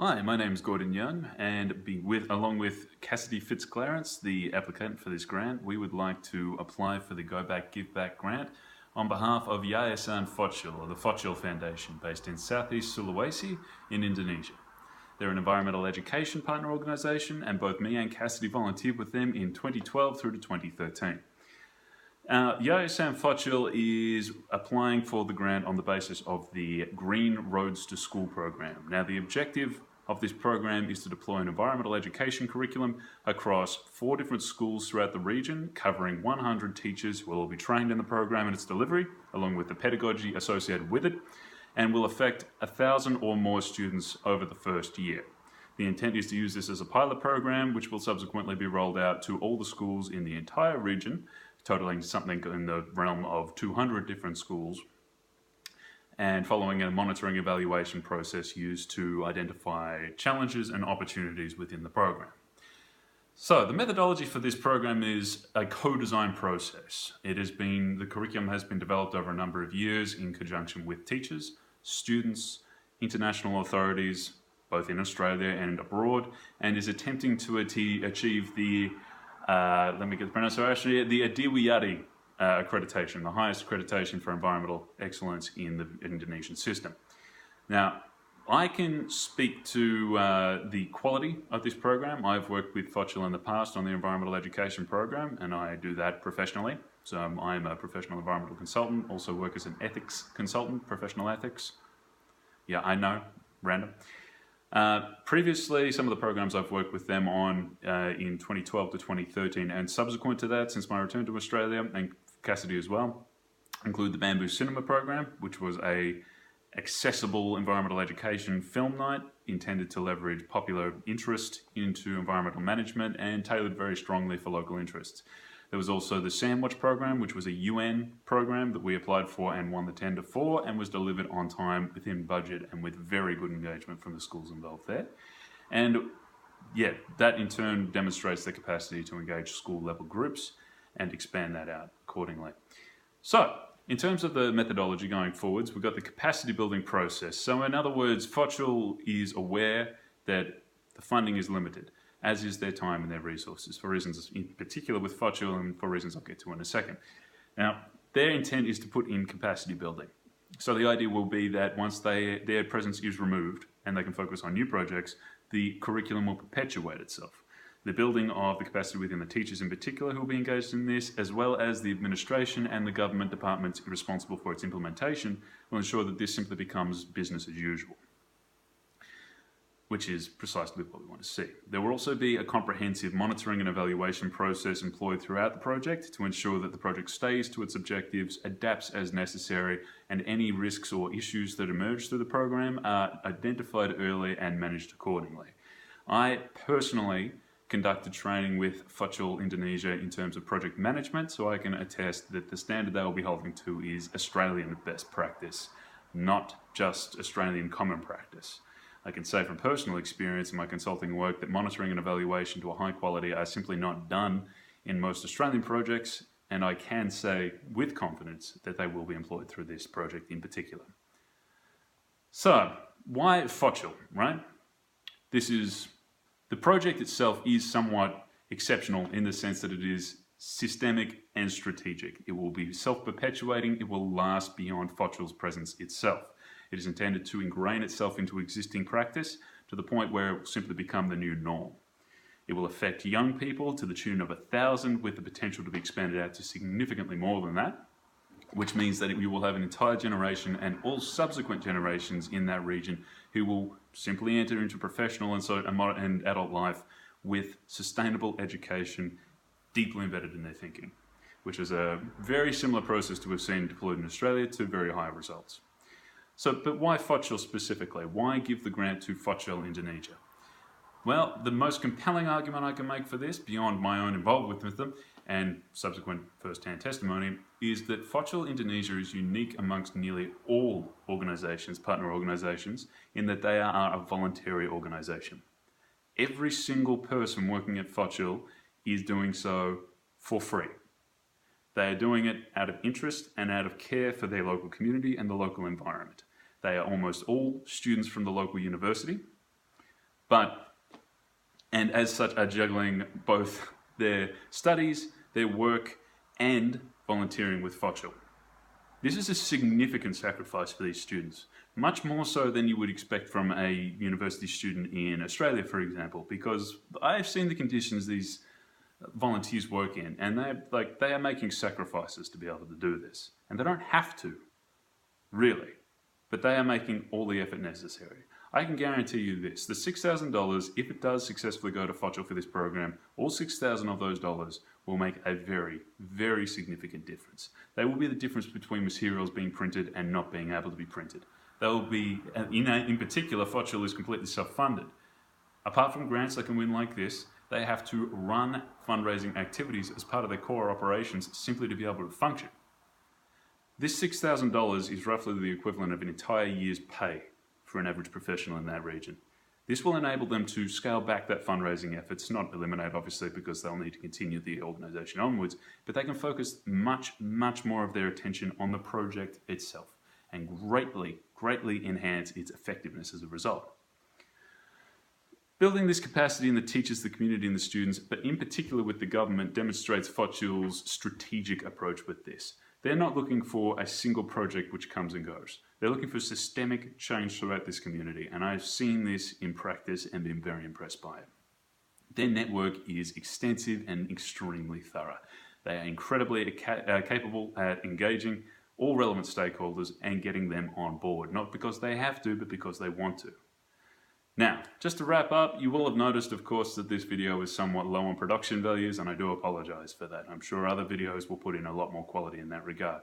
Hi, my name is Gordon Young, and along with Cassidy Fitzclarence, the applicant for this grant, we would like to apply for the Go Back Give Back grant on behalf of Yayasan Focil, or the Focil Foundation, based in Southeast Sulawesi in Indonesia. They're an environmental education partner organisation, and both me and Cassidy volunteered with them in 2012 through to 2013. Yayasan Focil is applying for the grant on the basis of the Green Roads to School program. Now, the objective of this program is to deploy an environmental education curriculum across 4 different schools throughout the region, covering 100 teachers who will all be trained in the program and its delivery, along with the pedagogy associated with it, and will affect 1,000 or more students over the first year. The intent is to use this as a pilot program, which will subsequently be rolled out to all the schools in the entire region, totaling something in the realm of 200 different schools, and following a monitoring evaluation process used to identify challenges and opportunities within the program. So the methodology for this program is a co-design process. The curriculum has been developed over a number of years in conjunction with teachers, students, international authorities, both in Australia and abroad, and is attempting to achieve the the Adiwiyadi accreditation, the highest accreditation for environmental excellence in the Indonesian system. Now, I can speak to the quality of this program. I've worked with Focil in the past on the environmental education program, and I do that professionally. So I'm a professional environmental consultant, also work as an ethics consultant, professional ethics. Yeah, I know, random. Previously, some of the programs I've worked with them on in 2012 to 2013, and subsequent to that, since my return to Australia, and Cassidy as well, include the Bamboo Cinema program, which was a accessible environmental education film night intended to leverage popular interest into environmental management and tailored very strongly for local interests. There was also the Sandwich program, which was a UN program that we applied for and won the tender for, and was delivered on time, within budget, and with very good engagement from the schools involved there. And yeah, that in turn demonstrates the capacity to engage school level groups and expand that out accordingly. So, in terms of the methodology going forwards, we've got the capacity building process. So in other words, Focil is aware that the funding is limited, as is their time and their resources, for reasons in particular with Focil and for reasons I'll get to in a second. Now, their intent is to put in capacity building. So the idea will be that once their presence is removed and they can focus on new projects, the curriculum will perpetuate itself. The building of the capacity within the teachers in particular who will be engaged in this, as well as the administration and the government departments responsible for its implementation, will ensure that this simply becomes business as usual, which is precisely what we want to see. There will also be a comprehensive monitoring and evaluation process employed throughout the project to ensure that the project stays to its objectives, adapts as necessary, and any risks or issues that emerge through the program are identified early and managed accordingly. I personally conducted training with Focil Indonesia in terms of project management, so I can attest that the standard they will be holding to is Australian best practice, not just Australian common practice. I can say from personal experience in my consulting work that monitoring and evaluation to a high quality are simply not done in most Australian projects, and I can say with confidence that they will be employed through this project in particular. So, why Focil, right? The project itself is somewhat exceptional in the sense that it is systemic and strategic. It will be self-perpetuating, it will last beyond Focil's presence itself. It is intended to ingrain itself into existing practice to the point where it will simply become the new norm. It will affect young people to the tune of 1,000, with the potential to be expanded out to significantly more than that, which means that you will have an entire generation and all subsequent generations in that region who will simply enter into professional and adult life with sustainable education deeply embedded in their thinking, which is a very similar process to we've seen deployed in Australia to very high results. But why Focil specifically? Why give the grant to Focil Indonesia? Well, the most compelling argument I can make for this, beyond my own involvement with them and subsequent first-hand testimony, is that Focil Indonesia is unique amongst nearly all organisations, partner organisations, in that they are a voluntary organisation. Every single person working at Focil is doing so for free. They are doing it out of interest and out of care for their local community and the local environment. They are almost all students from the local university. and as such are juggling both their studies, their work, and volunteering with Focil. This is a significant sacrifice for these students, much more so than you would expect from a university student in Australia, for example, because I've seen the conditions these volunteers work in, and they are making sacrifices to be able to do this. And they don't have to, really, but they are making all the effort necessary. I can guarantee you this, the $6,000, if it does successfully go to Focil for this program, all 6,000 of those dollars will make a very, very significant difference. They will be the difference between materials being printed and not being able to be printed. They will be, in particular, Focil is completely self-funded. Apart from grants they can win like this, they have to run fundraising activities as part of their core operations simply to be able to function. This $6,000 is roughly the equivalent of an entire year's pay for an average professional in that region. This will enable them to scale back that fundraising efforts, not eliminate obviously because they'll need to continue the organisation onwards, but they can focus much, much more of their attention on the project itself and greatly enhance its effectiveness as a result. Building this capacity in the teachers, the community and the students, but in particular with the government, demonstrates Focil's strategic approach with this. They're not looking for a single project which comes and goes. They're looking for systemic change throughout this community, and I've seen this in practice and been very impressed by it. Their network is extensive and extremely thorough. They are incredibly capable at engaging all relevant stakeholders and getting them on board, not because they have to, but because they want to. Now, just to wrap up, you will have noticed, of course, that this video is somewhat low on production values, and I do apologize for that. I'm sure other videos will put in a lot more quality in that regard.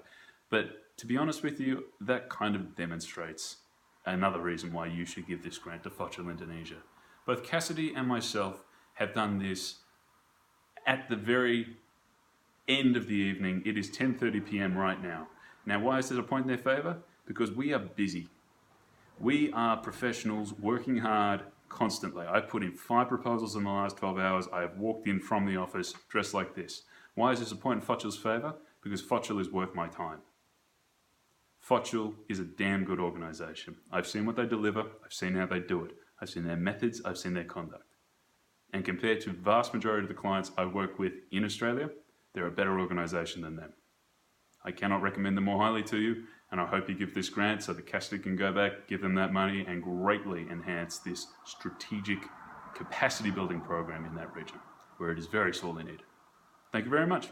But to be honest with you, that kind of demonstrates another reason why you should give this grant to Focil Indonesia. Both Cassidy and myself have done this at the very end of the evening. It is 10:30 p.m. right now. Now, why is this a point in their favor? Because we are busy. We are professionals working hard constantly. I put in 5 proposals in the last 12 hours. I have walked in from the office dressed like this. Why is this a point in Focil's favour? Because Focil is worth my time. Focil is a damn good organisation. I've seen what they deliver. I've seen how they do it. I've seen their methods. I've seen their conduct. And compared to the vast majority of the clients I work with in Australia, they're a better organisation than them. I cannot recommend them more highly to you, and I hope you give this grant so that Cassidy can go back, give them that money, and greatly enhance this strategic capacity building program in that region, where it is very sorely needed. Thank you very much.